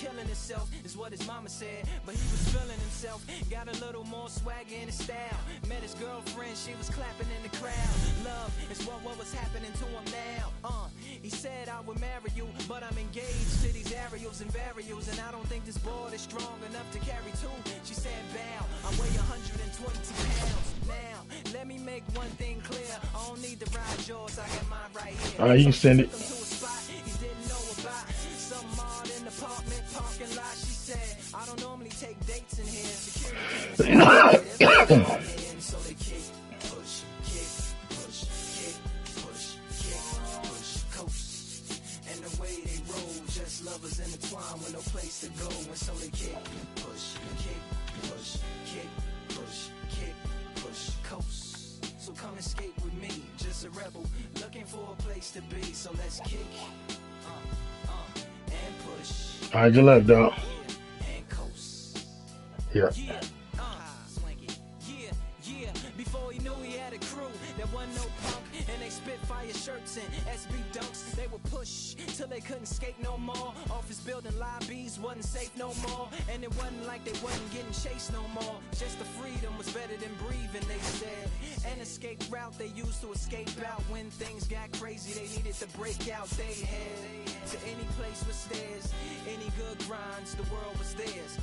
killing himself, is what his mama said. But he was feeling himself, got a little more swagger in his style. Met his girlfriend, she was clapping in the crowd. Love is what was happening to him now. He said I would marry you, but I'm engaged to these aerials and varials, and I don't think this board is strong enough to carry two. She said, bow, I weigh 122 pounds. Now, let me make one thing clear. I don't need to ride yours, I got mine right here. Alright, you can send it. He didn't know about some odd in the apartment parking lot. She said, I don't normally take dates in here. Security came and so they kick, push, kick, push, kick, push, kick, push, coast. And the way they roll, just lovers intertwined with no place to go. And so they kick, push, kick, push, kick, push, kick, push, coast. So come and skate with me, just a rebel, looking for a place to be. So let's kick, and push. Alright, you left, dog. And coast. Yeah. Yeah, before he knew he had a crew, there wasn't no punk, and they spit fire shirts and SB dunks. They would push till they couldn't skate no more. Office building lobbies wasn't safe no more, and it wasn't like they wasn't getting chased no more. Just the freedom was better than breathing, they said. An escape route they used to escape out when things got crazy. They needed to break out. They head to any place with stairs, any good grinds, the world was theirs.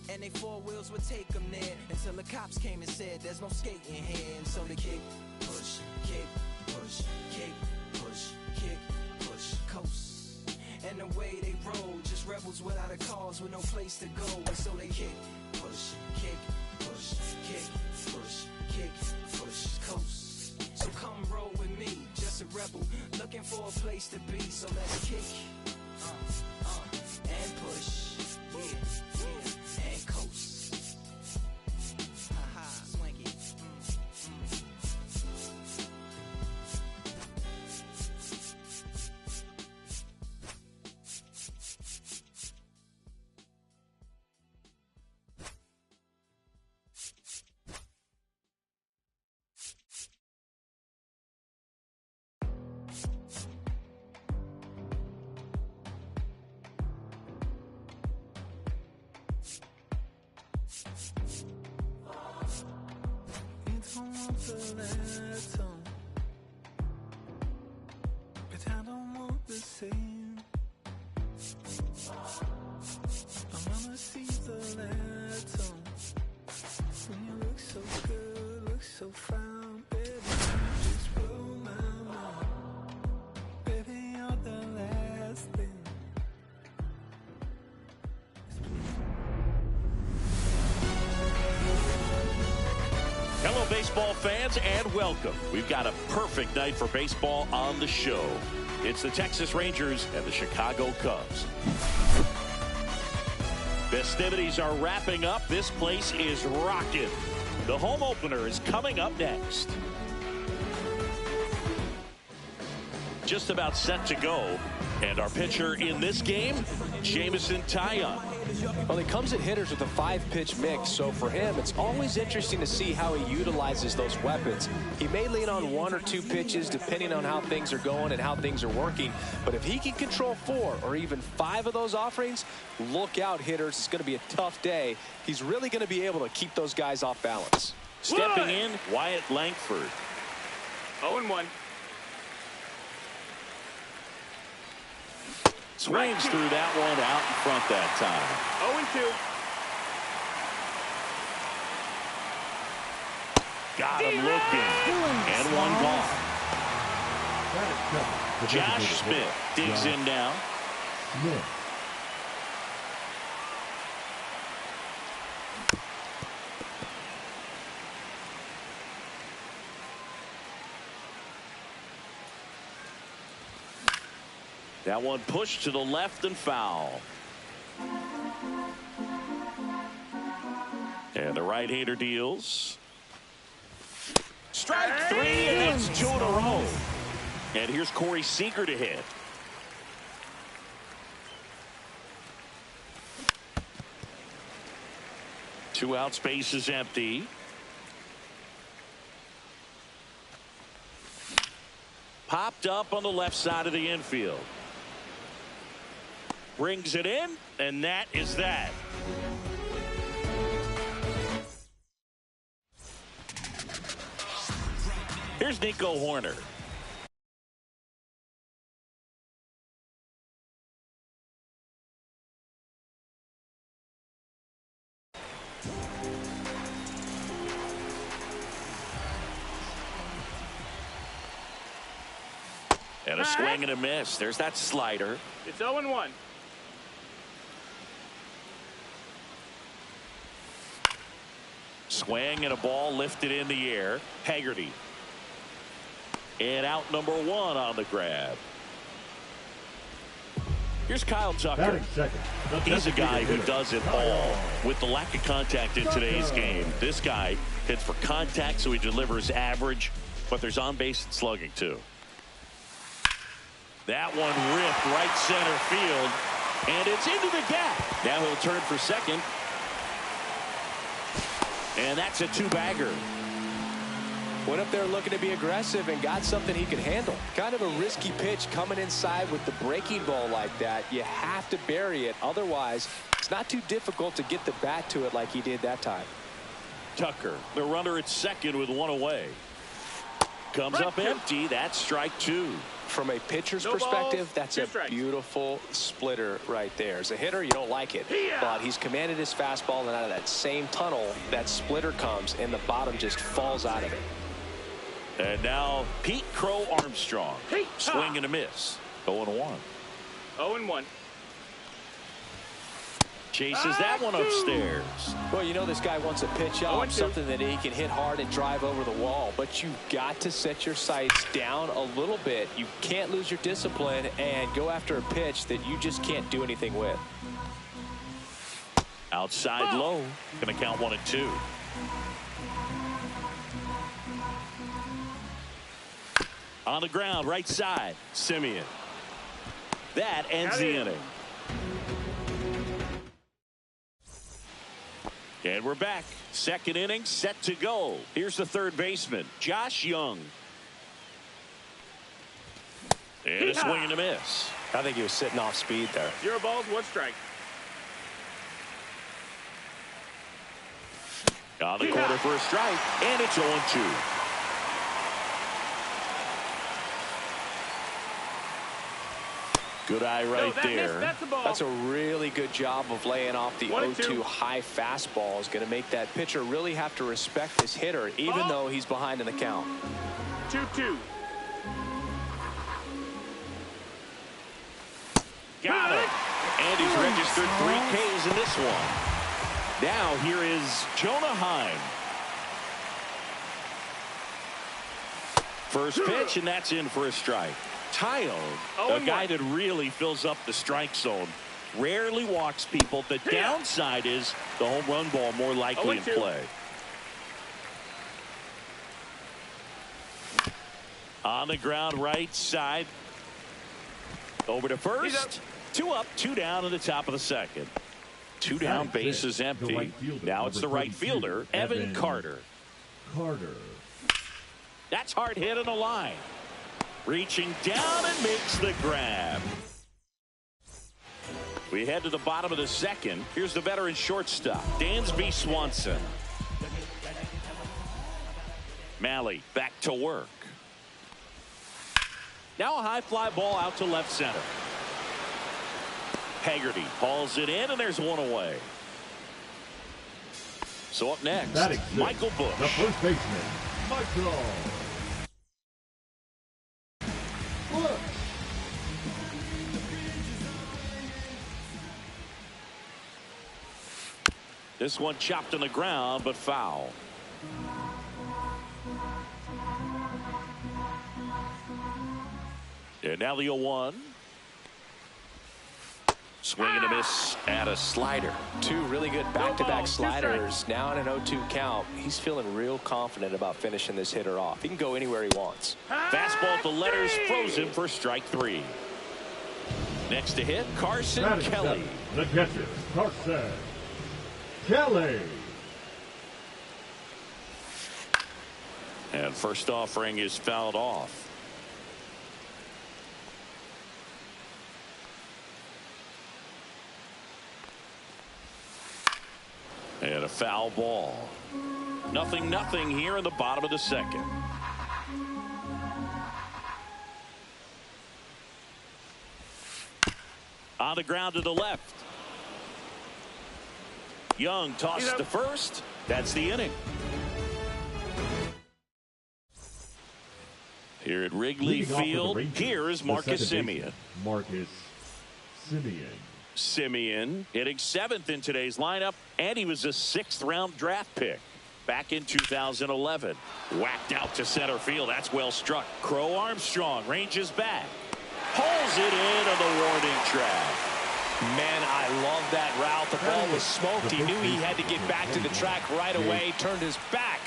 And they four wheels would take them there until the cops came and said there's no skating here. And so they kick, push, kick, push, kick, push, kick, push, coast. And the way they roll, just rebels without a cause with no place to go. And so they kick, push, kick, push, kick, push, kick, push, coast. So come roll with me, just a rebel looking for a place to be. So let's kick, and push. And coast. Haha, swanky. But I don't want the same. My mama sees the letter. When you look so good, look so fine, baby, you just blow my mind. Baby, you're the last thing. Hello, baseball fans, and welcome. We've got a perfect night for baseball on the show. It's the Texas Rangers and the Chicago Cubs. Festivities are wrapping up. This place is rocking. The home opener is coming up next. Just about set to go. And our pitcher in this game, Jameson Taillon. Well, he comes at hitters with a 5-pitch mix, so for him, it's always interesting to see how he utilizes those weapons. He may lean on 1 or 2 pitches, depending on how things are going and how things are working, but if he can control 4 or even 5 of those offerings, look out, hitters. It's going to be a tough day. He's really going to be able to keep those guys off balance. Stepping in, Wyatt Langford. 0-1. Swings through that one out in front that time. 0-2. Got him looking. And one gone. Josh Smith digs in now. That one pushed to the left and foul. And the right-hander deals. Strike 3, and that's 2 in a row. And here's Corey Seager to hit. Two out, space is empty. Popped up on the left side of the infield. brings it in, and that is that. Here's Nico Hoerner. And a swing and a miss. There's that slider. It's 0-1. Swing and a ball lifted in the air. Haggerty. And out number 1 on the grab. Here's Kyle Tucker. He's a guy who does it all. With the lack of contact in today's game, this guy hits for contact, so he delivers average, but there's on-base and slugging too. That one ripped right center field, and it's into the gap. Now he'll turn for second. And that's a 2-bagger. Went up there looking to be aggressive and got something he could handle. Kind of a risky pitch coming inside with the breaking ball like that. You have to bury it. Otherwise, it's not too difficult to get the bat to it like he did that time. Tucker, the runner at second with 1 away. Comes up empty. That's strike 2. From a pitcher's perspective, that's a beautiful splitter right there. As a hitter, you don't like it. But he's commanded his fastball, and out of that same tunnel, that splitter comes, and the bottom just falls out of it. And now Pete Crow Armstrong. Swing and a miss. 0-1. 0-1. Chases that one upstairs. Well, you know this guy wants a pitch off, something that he can hit hard and drive over the wall. But you've got to set your sights down a little bit. You can't lose your discipline and go after a pitch that you just can't do anything with. Outside low. Going to count 1 and 2. On the ground, right side. Simeon. That ends the inning. And we're back. Second inning set to go. Here's the third baseman, Josh Young. And a swing and a miss. I think he was sitting off speed there. 0 balls, 1 strike. On the corner for a strike, and it's 0-2. Good eye right there. That's a really good job of laying off the 0-2 high fastball. Is going to make that pitcher really have to respect this hitter, even though he's behind in the count. 2-2. Got it. And he's registered 3 Ks in this one. Now here is Jonah Heim. First pitch, and that's in for a strike. Taillon, a guy that really fills up the strike zone, rarely walks people. The downside is the home run ball more likely in play. On the ground, right side. Over to first. 2 up, 2 down in the top of the second. 2 down, base is empty. Now it's the right fielder, Evan Carter. That's hard hit on the line. Reaching down and makes the grab. We head to the bottom of the second. Here's the veteran shortstop, Dansby Swanson. Malley back to work. Now a high fly ball out to left center. Haggerty hauls it in, and there's 1 away. So up next, Michael Busch. The first baseman, Michael. This one chopped on the ground, but foul. And now the 0-1. Swing and a miss and a slider. 2 really good back-to-back sliders. Now in an 0-2 count. He's feeling real confident about finishing this hitter off. He can go anywhere he wants. Fastball at the letters, frozen for strike 3. Next to hit, Carson Kelly. The catcher, Carson Kelly. And first offering is fouled off. And a foul ball. 0-0 here in the bottom of the second. On the ground to the left. Young tosses to first. That's the inning. Here at Wrigley Field, here is Marcus Semien. Marcus Semien. Semien hitting 7th in today's lineup, and he was a 6th-round draft pick back in 2011. Whacked out to center field. That's well struck. Crow Armstrong ranges back. Pulls it in on the warning track. Man, I love that route. The ball was smoked. He knew he had to get back to the track right away. Turned his back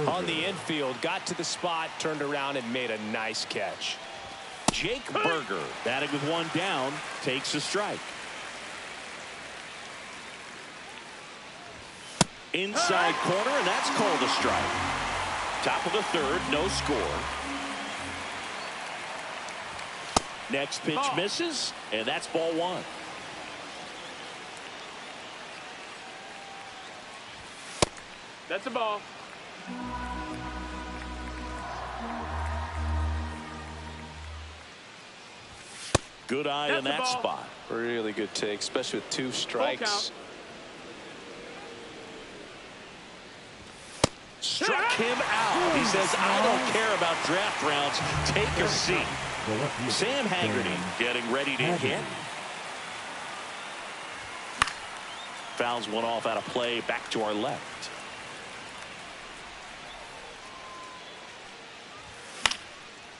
on the infield. Got to the spot, turned around, and made a nice catch. Jake Burger, batting with 1 down, takes a strike. Inside corner, and that's called a strike. Top of the 3rd, no score. Next pitch misses, and that's ball 1. That's a ball. Good eye in that spot. Really good take, especially with 2 strikes. Struck him out. He says, I don't care about draft rounds. Take a seat. Sam Haggerty getting ready to hit. Fouls one off out of play, back to our left.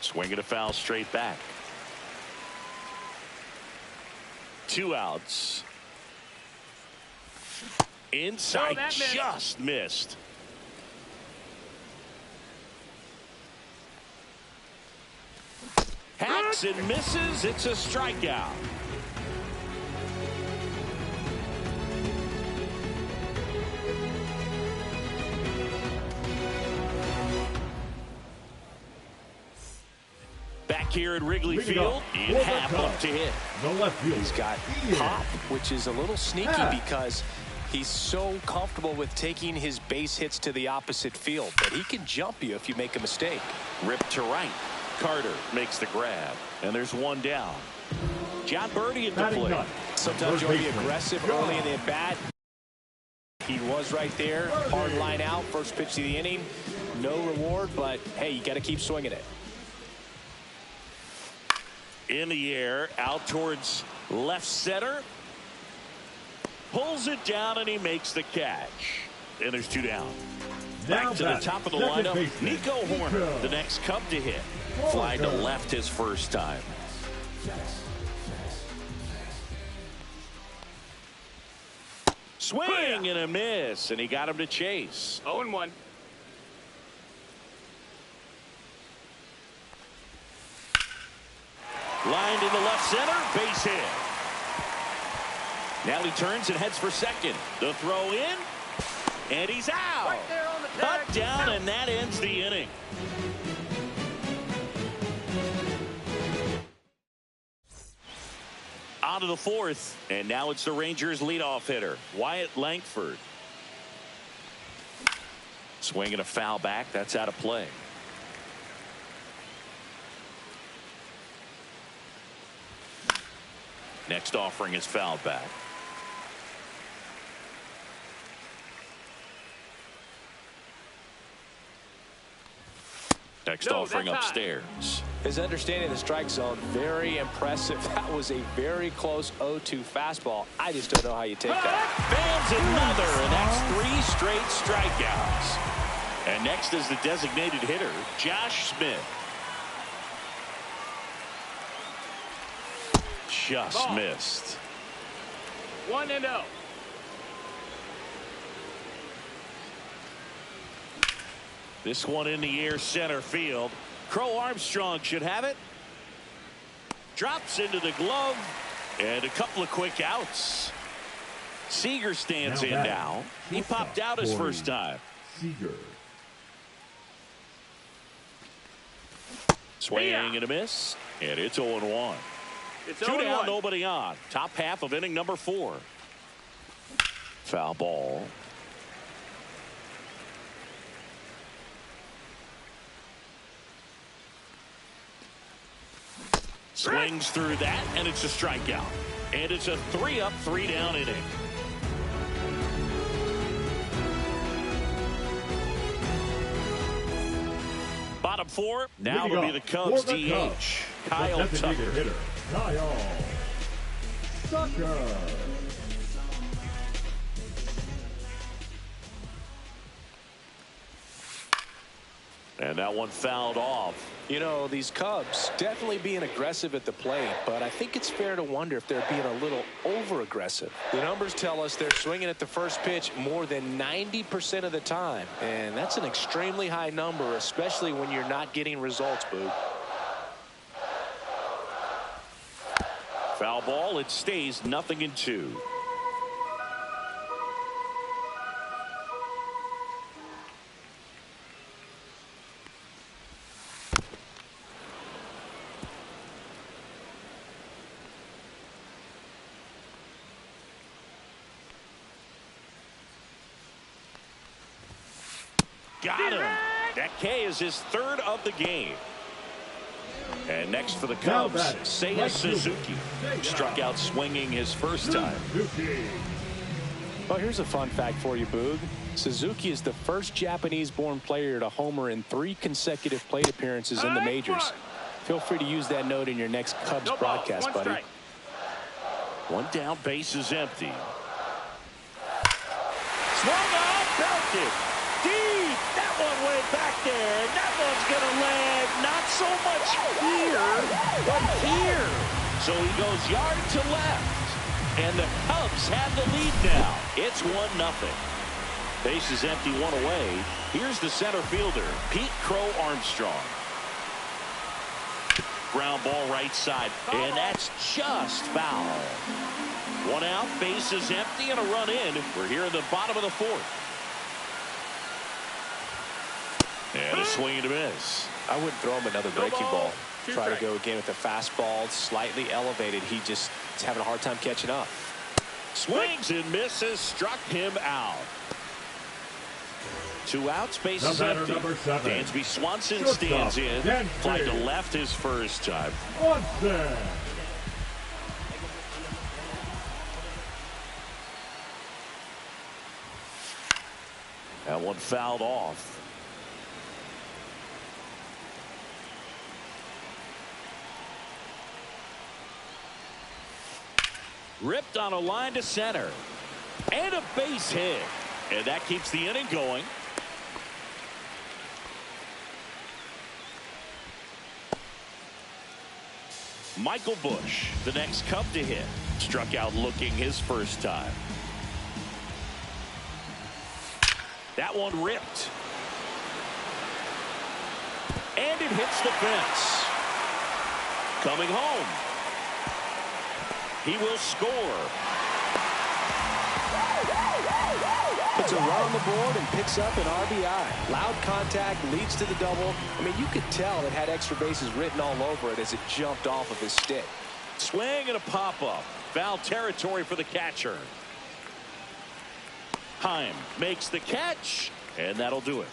Swinging a foul straight back. 2 outs. Inside, just missed. Hacks and misses. It's a strikeout. Back here at Wrigley Field, in half up to hit. The left field. He's got pop, which is a little sneaky because he's so comfortable with taking his base hits to the opposite field. But he can jump you if you make a mistake. Ripped to right. Carter makes the grab, and there's 1 down. John Birdie at the plate. Sometimes you'll be aggressive early in the at-bat. He was right there. Hard line out. First pitch of the inning. No reward, but, hey, you got to keep swinging it. In the air, out towards left center. Pulls it down, and he makes the catch. And there's 2 down. Back to the top of the lineup, Nico Hoerner, the next Cub to hit. Fly to left his first time. Swing and a miss, and he got him to chase. 0-1. Lined in the left center, base hit. Now he turns and heads for second. The throw in, and he's out. Right there on the tag. Cut down, and that ends the inning. On to the 4th, and now it's the Rangers leadoff hitter, Wyatt Langford. Swinging a foul back, that's out of play. Next offering is fouled back. Next offering upstairs. His understanding of the strike zone, very impressive. That was a very close 0-2 fastball. I just don't know how you take that. Fans another, and that's 3 straight strikeouts. And next is the designated hitter, Josh Smith. Just missed. 1-0. This one in the air, center field. Crow Armstrong should have it. Drops into the glove, and a couple of quick outs. Seager stands in now. He popped out his first time. Seager. Swing and a miss, and it's 0-1. It's 2 down, 0-1. nobody on. Top half of inning number 4. Foul ball. Swings through that, and it's a strikeout. And it's a 3-up, 3-down inning. Bottom four, now it'll be the Cubs DH, Kyle Tucker. Hitter, Kyle Tucker. And that one fouled off. You know, these Cubs definitely being aggressive at the plate, but I think it's fair to wonder if they're being a little over-aggressive. The numbers tell us they're swinging at the first pitch more than 90% of the time, and that's an extremely high number, especially when you're not getting results, Boog. Foul ball, it stays 0-2. Got him. That K is his third of the game. And next for the Cubs, Seiya Suzuki. Struck out swinging his first time. Well, here's a fun fact for you, Boog. Suzuki is the first Japanese-born player to homer in 3 consecutive plate appearances in the majors. Feel free to use that note in your next Cubs broadcast, buddy. Strike. One down, base is empty. Swung on, belted. Deep. That one went back there. And that one's going to land not so much here, but here. So he goes yard to left. And the Cubs have the lead now. It's 1-0. Base is empty, one away. Here's the center fielder, Pete Crow Armstrong. Ground ball right side, and that's just foul. One out, base is empty, and a run in. We're here in the bottom of the fourth. And a swing and a miss. I wouldn't throw him another breaking ball. Try to go again with the fastball, slightly elevated. He just is having a hard time catching up. Swings and misses, struck him out. 2 outs, base is empty. Dansby Swanson stands in. Fly to left his first time. Swanson. That one fouled off. Ripped on a line to center. And a base hit. And that keeps the inning going. Michael Busch, the next Cub to hit. Struck out looking his first time. That one ripped. And it hits the fence. Coming home. He will score. Puts a run on the board and picks up an RBI. Loud contact, leads to the double. I mean, you could tell it had extra bases written all over it as it jumped off of his stick. Swing and a pop-up. Foul territory for the catcher. Heim makes the catch, and that'll do it.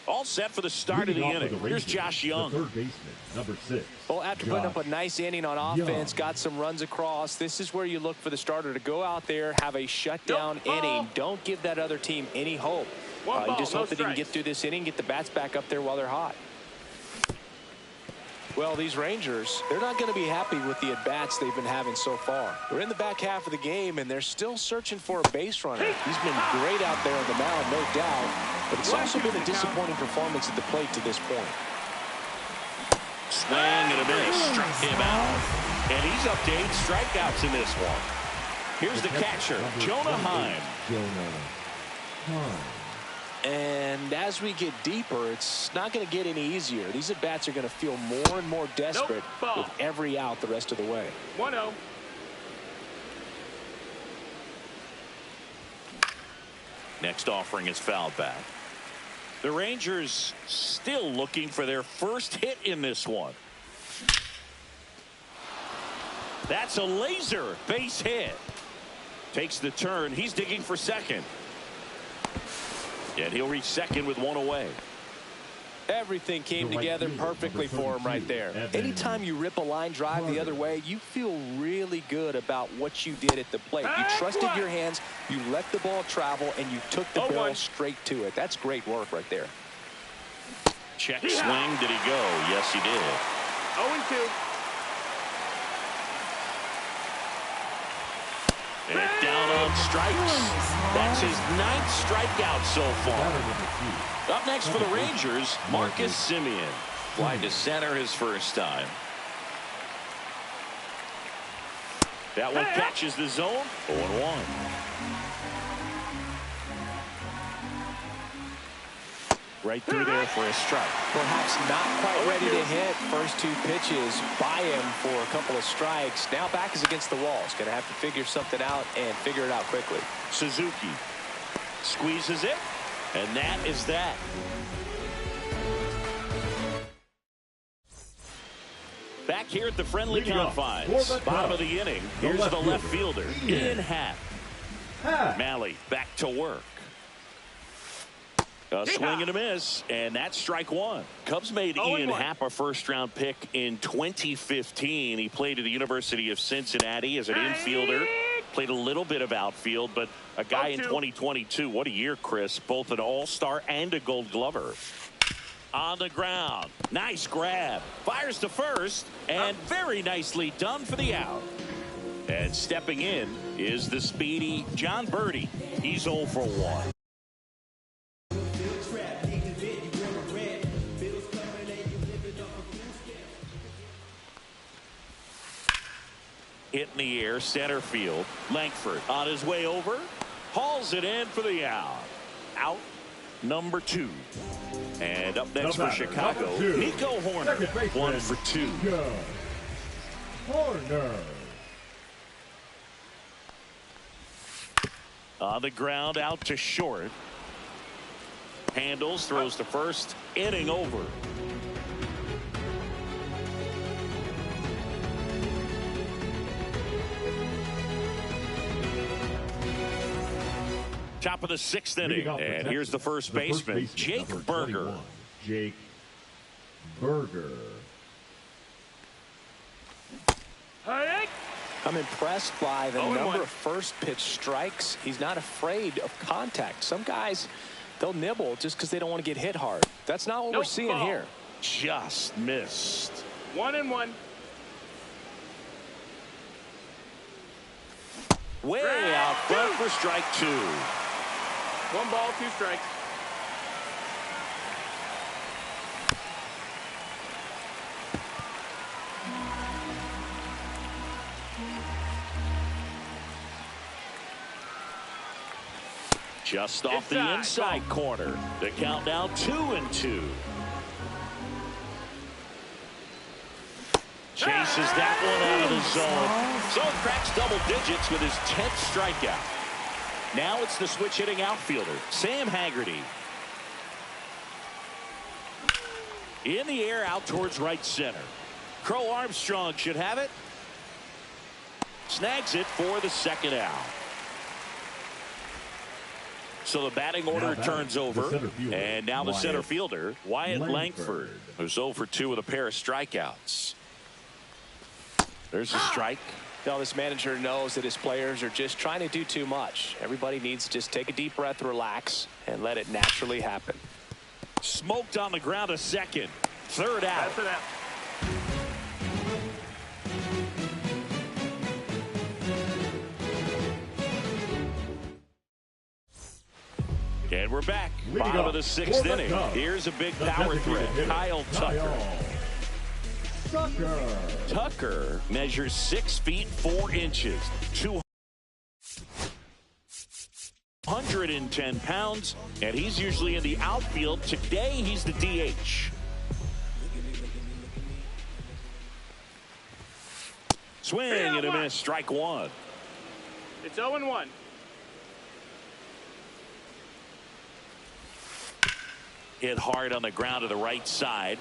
All set for the start of the inning. Here's Josh Young. Third baseman, number 6. Well, after putting up a nice inning on offense, got some runs across, this is where you look for the starter to go out there, have a shutdown inning. Don't give that other team any hope. You just hope that he can get through this inning, get the bats back up there while they're hot. Well, these Rangers, they're not going to be happy with the at-bats they've been having so far. We're in the back half of the game, and they're still searching for a base runner. He's been great out there on the mound, no doubt, but it's also been a disappointing performance at the plate to this point. Swing and a miss. Struck him out. And he's up to 8 strikeouts in this one. Here's the catcher, Jonah Heim. And as we get deeper, it's not going to get any easier. These at-bats are going to feel more and more desperate with every out the rest of the way. 1-0. Next offering is fouled back. The Rangers still looking for their first hit in this one. That's a laser base hit. Takes the turn. He's digging for second. And he'll reach second with one away. Everything came together perfectly for him right there. Anytime you rip a line drive the other way, you feel really good about what you did at the plate. You trusted your hands, you let the ball travel, and you took the barrel straight to it. That's great work right there. Check swing. Did he go? Yes, he did. 0-2. And down on strikes. That's his 9th strikeout so far. Up next for the Rangers, Marcus Semien. Fly to center his first time. That one catches the zone. 0-1. Right through there for a strike. Perhaps not quite ready to hit. First 2 pitches by him for a couple of strikes. Now back is against the wall. He's going to have to figure something out and figure it out quickly. Suzuki squeezes it, and that is that. Back here at the friendly confines. Bottom of the inning. Here's the left fielder, Ian Happ. Mahle back to work. A swing and a miss, and that's strike 1. Cubs made Ian Happ a first-round pick in 2015. He played at the University of Cincinnati as an infielder. Played a little bit of outfield, but a guy in 2022. What a year, Chris. Both an all-star and a gold glover. On the ground. Nice grab. Fires to first, and very nicely done for the out. And stepping in is the speedy John Birdie. He's 0 for 1. Hit in the air, center field. Langford on his way over. Hauls it in for the out. Out number 2. And up next for Chicago, Nico Hoerner. 1 for 2. Hoerner. On the ground, out to short. Handles, throws to first. Inning over. Top of the 6th inning, and here's the first baseman, Jake Burger. Jake Burger. I'm impressed by the number of first pitch strikes. He's not afraid of contact. Some guys, they'll nibble just because they don't want to get hit hard. That's not what we're seeing here. Just missed. 1-1. Way out front for strike 2. 1 ball, 2 strikes. Just off the inside corner. The count now 2-2. Chases that one out of the zone. So cracks double digits with his 10th strikeout. Now it's the switch hitting outfielder, Sam Haggerty. In the air out towards right center. Crow Armstrong should have it. Snags it for the second out. So the batting order turns over. And now the center fielder, Wyatt Langford, who's 0 for 2 with a pair of strikeouts. There's a strike. Now this manager knows that his players are just trying to do too much. Everybody needs to just take a deep breath, relax, and let it naturally happen. Smoked on the ground a second. Third out. That's an out. And we're back. Bottom of the 6th inning. Here's a big power threat. Kyle Tucker. Tucker measures 6 feet 4 inches. 210 pounds. And he's usually in the outfield. Today he's the DH. Swing and a miss. Strike 1. It's 0-1. Hit hard on the ground to the right side.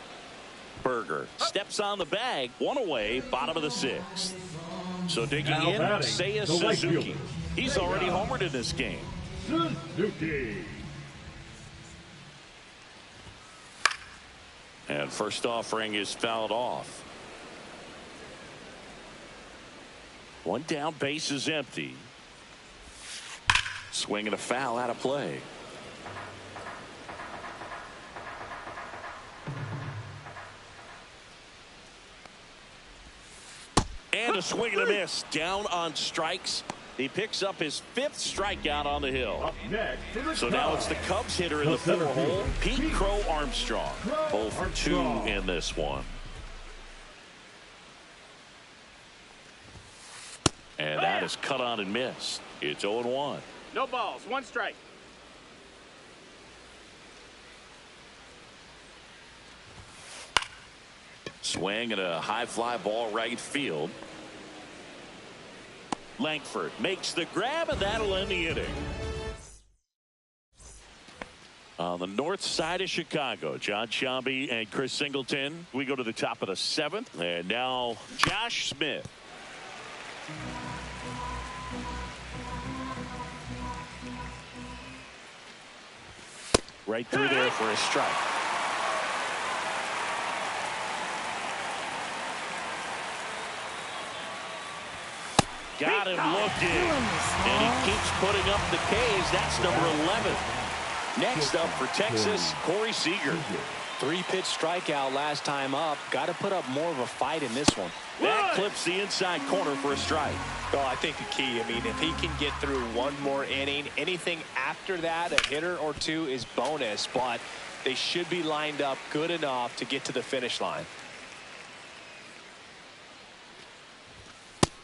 Burger steps on the bag. 1 away. Bottom of the 6th. So digging in, Seiya Suzuki. He's already homered in this game. Suzuki. And first offering is fouled off. One down, base is empty. Swing and a foul out of play. And a swing and a miss. Down on strikes. He picks up his 5th strikeout on the hill. So now it's the Cubs hitter in the 4-hole, Pete Crow Armstrong. 0 for 2 in this one. And that is cut on and missed. It's 0-1. No balls, 1 strike. Swing and a high fly ball right field. Langford makes the grab, and that'll end the inning. On the north side of Chicago, John Sciambi and Chris Singleton. We go to the top of the 7th, and now Josh Smith. Right through there for a strike. Got him looking, and he keeps putting up the Ks. That's number 11. Next up for Texas, Corey Seager. 3-pitch strikeout last time up. Got to put up more of a fight in this one. That clips the inside corner for a strike. Well, I think the key, I mean, if he can get through one more inning, anything after that, a hitter or 2 is bonus, but they should be lined up good enough to get to the finish line.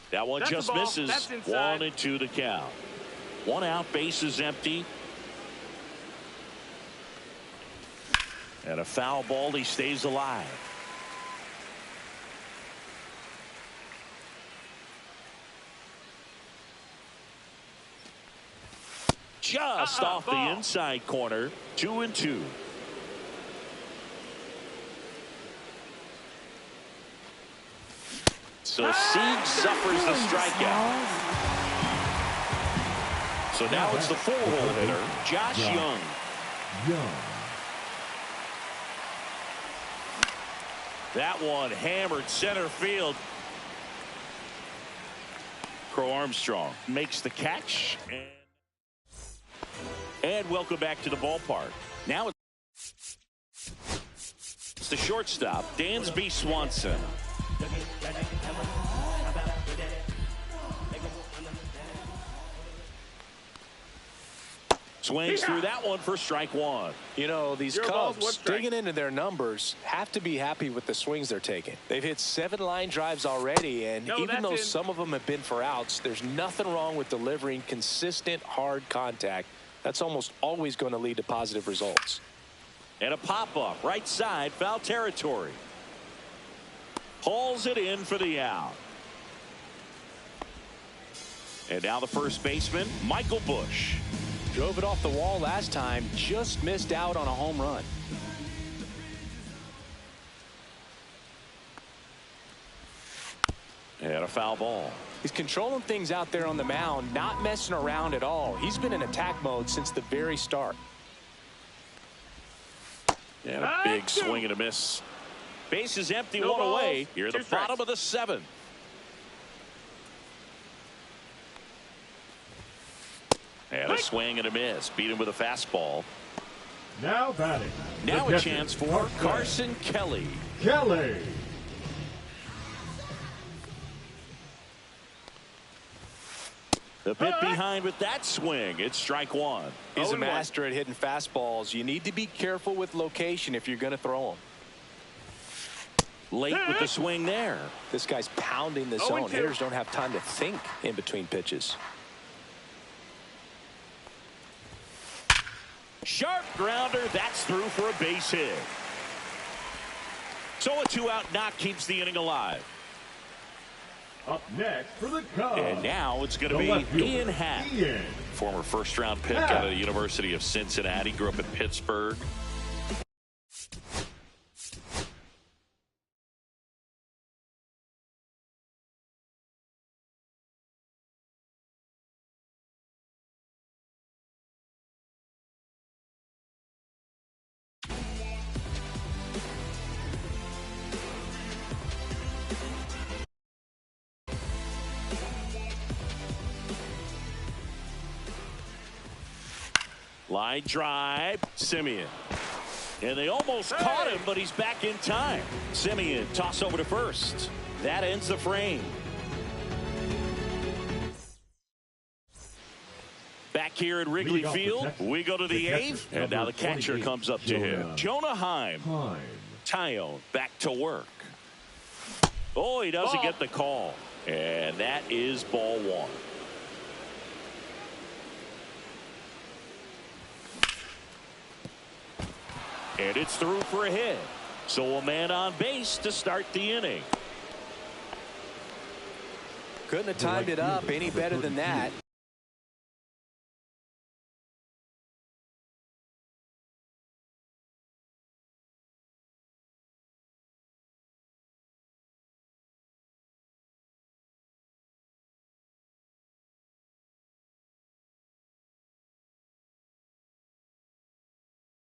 That one just misses. 1-2 the count. 1 out, base is empty. And a foul ball, he stays alive. Just off the inside corner. 2-2. So Sieg suffers the strikeout. So now it's the 4-hole hitter, Josh Young. That one hammered center field. Crow Armstrong makes the catch. And welcome back to the ballpark. Now it's the shortstop, Dansby Swanson. Swings through that one for strike 1. You know, these Cubs digging into their numbers have to be happy with the swings they're taking. They've hit 7 line drives already, and even though some of them have been for outs, there's nothing wrong with delivering consistent hard contact. That's almost always going to lead to positive results. And a pop-up right side, foul territory. Hauls it in for the out. And now the first baseman, Michael Busch. Drove it off the wall last time, just missed out on a home run. And a foul ball. He's controlling things out there on the mound, not messing around at all. He's been in attack mode since the very start. And a big swing and a miss. Base is empty, 1 away. Here at the bottom of the 7th. And a swing and a miss. Beat him with a fastball. Now batting. Now a chance for Carson Kelly. The bit behind with that swing. It's strike 1. He's a master at hitting fastballs. You need to be careful with location if you're going to throw them. Late with the swing there. This guy's pounding the zone. Hitters don't have time to think in between pitches. Sharp grounder. That's through for a base hit. So a 2-out knock keeps the inning alive. Up next for the Cubs. And now it's going to be Ian Happ. Former first-round pick out of the University of Cincinnati. Grew up in Pittsburgh. Line drive, Simeon. And they almost caught him, but he's back in time. Simeon, toss over to first. That ends the frame. Back here at Wrigley Field, we go to the eighth, and now the catcher comes up to him. Jonah Heim. Tyone back to work. Oh, he doesn't get the call. And that is ball one. And it's through for a hit. So a man on base to start the inning. Couldn't have timed it up any better than that.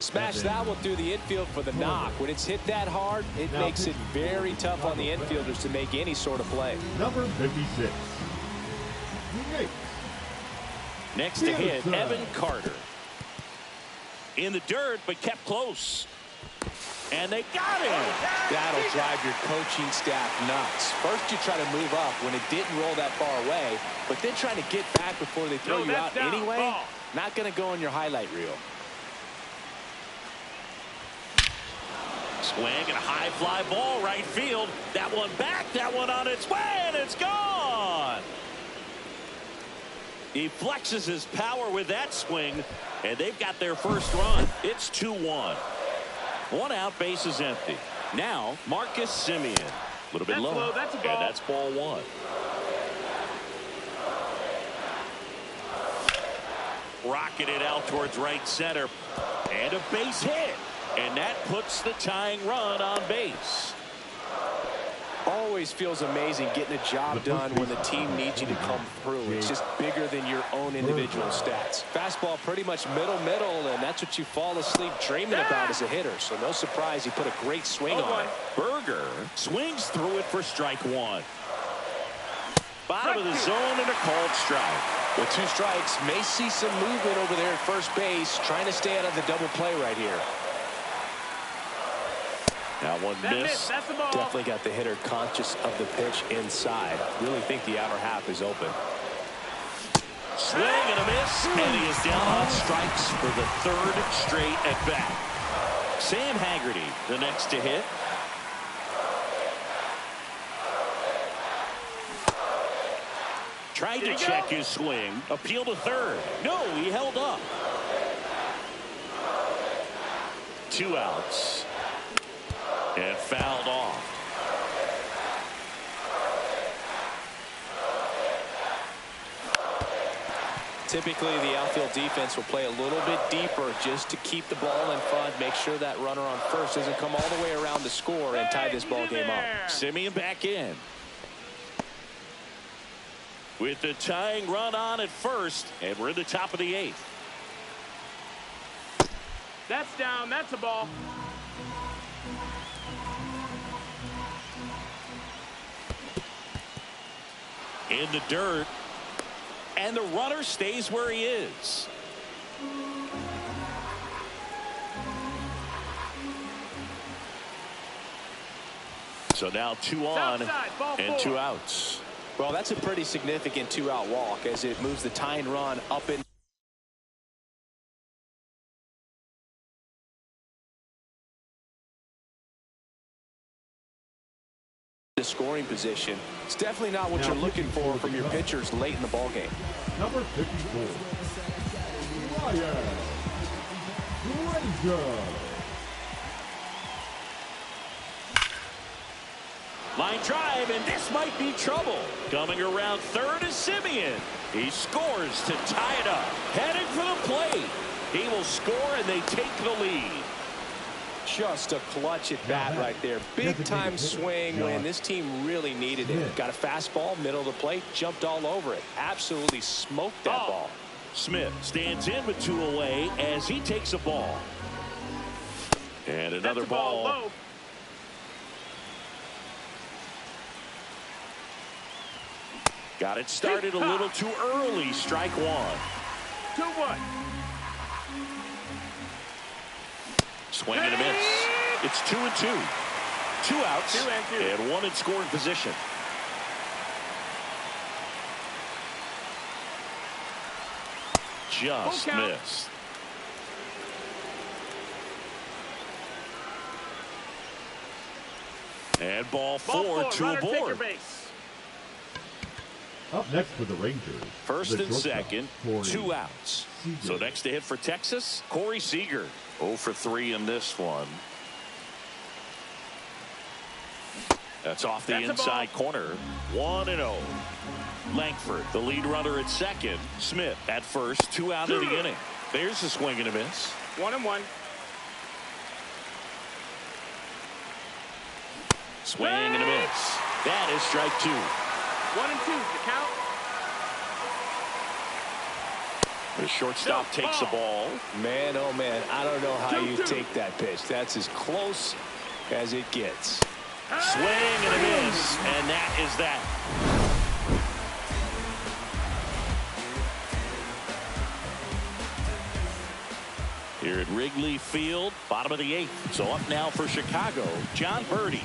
Smash that one through the infield for the knock. When it's hit that hard, it makes it very tough on the infielders to make any sort of play. Number 56. Next to hit, Evan Carter. In the dirt, but kept close. And they got him. That'll drive your coaching staff nuts. First, you try to move up when it didn't roll that far away, but then trying to get back before they throw you out anyway, not going to go on your highlight reel. Swing and a high fly ball right field. That one back, that one on its way, and it's gone. He flexes his power with that swing, and they've got their first run. It's 2-1. One out, base is empty. Now, Marcus Simeon. A little bit low. That's a ball. And that's ball one. Rocketed out towards right center. And a base hit. And that puts the tying run on base. Always feels amazing getting a job done when the team needs you to come through. It's just bigger than your own individual stats. Fastball pretty much middle, and that's what you fall asleep dreaming about as a hitter. So no surprise he put a great swing on it. Berger swings through it for strike one. Bottom of the zone and a called strike. With 2 strikes, may see some movement over there at first base, trying to stay out of the double play right here. That one missed. That's the ball. Definitely got the hitter conscious of the pitch inside. Really think the outer half is open. Swing and a miss, and he is down on strikes for the 3rd straight at bat. Sam Haggerty, the next to hit. Tried to check his swing. Appeal to third. No, he held up. 2 outs. And fouled off. Typically, the outfield defense will play a little bit deeper just to keep the ball in front, make sure that runner on first doesn't come all the way around to score and tie this ball game up. Simeon back in. With the tying run on at first, and we're in the top of the 8th. That's down. That's a ball. In the dirt, and the runner stays where he is. So now 2 on and 2 outs. Well, that's a pretty significant 2-out walk as it moves the tying run up in the scoring position. It's definitely not what you're looking for from your pitchers late in the ball game. Number 54. Ryan Granger. Line drive, and this might be trouble. Coming around third is Simeon. He scores to tie it up. Heading for the plate. He will score, and they take the lead. Just a clutch at bat right there. Big time swing when this team really needed it. Got a fastball, middle of the plate, jumped all over it. Absolutely smoked that ball. Smith stands in with 2 away as he takes a ball. And another ball. Low. Got it started a little too early. Strike one. 2-1. Swing and a miss. It's 2-2. 2 outs 2 and 2. and 1 in scoring position. Just missed. And ball four to a board. Up next for the Rangers. First and second, Corey 2 outs. Seager. So next to hit for Texas, Corey Seager. 0 for 3 in this one. That's off the inside corner. 1-0. Langford, the lead runner at second. Smith at first, 2 out of the inning. There's a swing and a miss. 1-1. Swing and a miss. That is strike 2. 1-2. The count. The shortstop takes the ball. Man, oh man, I don't know how you take that pitch. That's as close as it gets. Swing and a miss, and that is that. Here at Wrigley Field, bottom of the 8th. So up now for Chicago, John Birdie.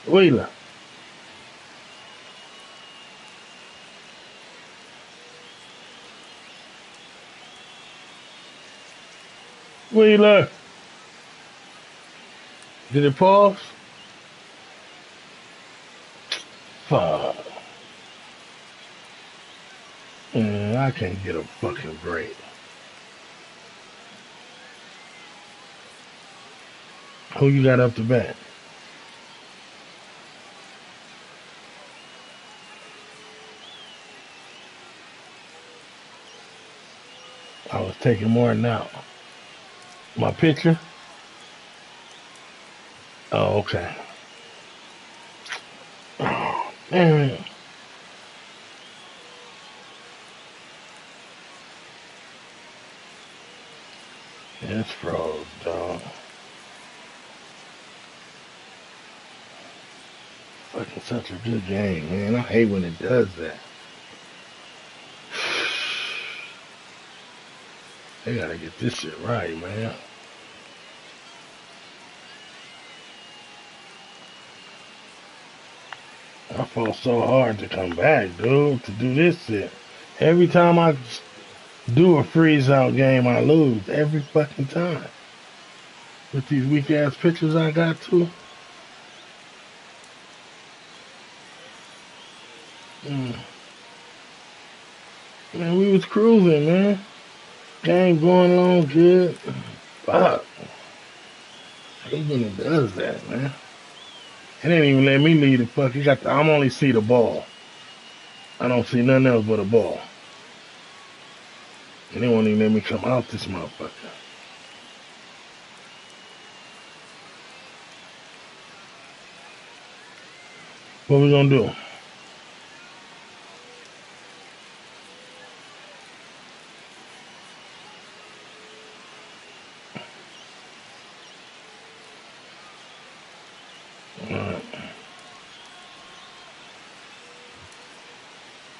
Wheeler. Wheeler. Did it pause? Fuck. Man, I can't get a fucking break. Who you got up to bat? I was taking more than out. My picture? Oh, okay. Oh, damn it. It's froze, dog. Fucking such a good game, man. I hate when it does that. They gotta get this shit right, man. I fought so hard to come back, dude, to do this shit. Every time I do a freeze-out game, I lose. Every fucking time. With these weak-ass pitchers I got to. Man, we was cruising, man. Game going along good. Fuck. I hate when it does that, man. It ain't even let me lead the fuck. You got I'm only see the ball. I don't see nothing else but a ball. And they won't even let me come out this motherfucker. What we gonna do?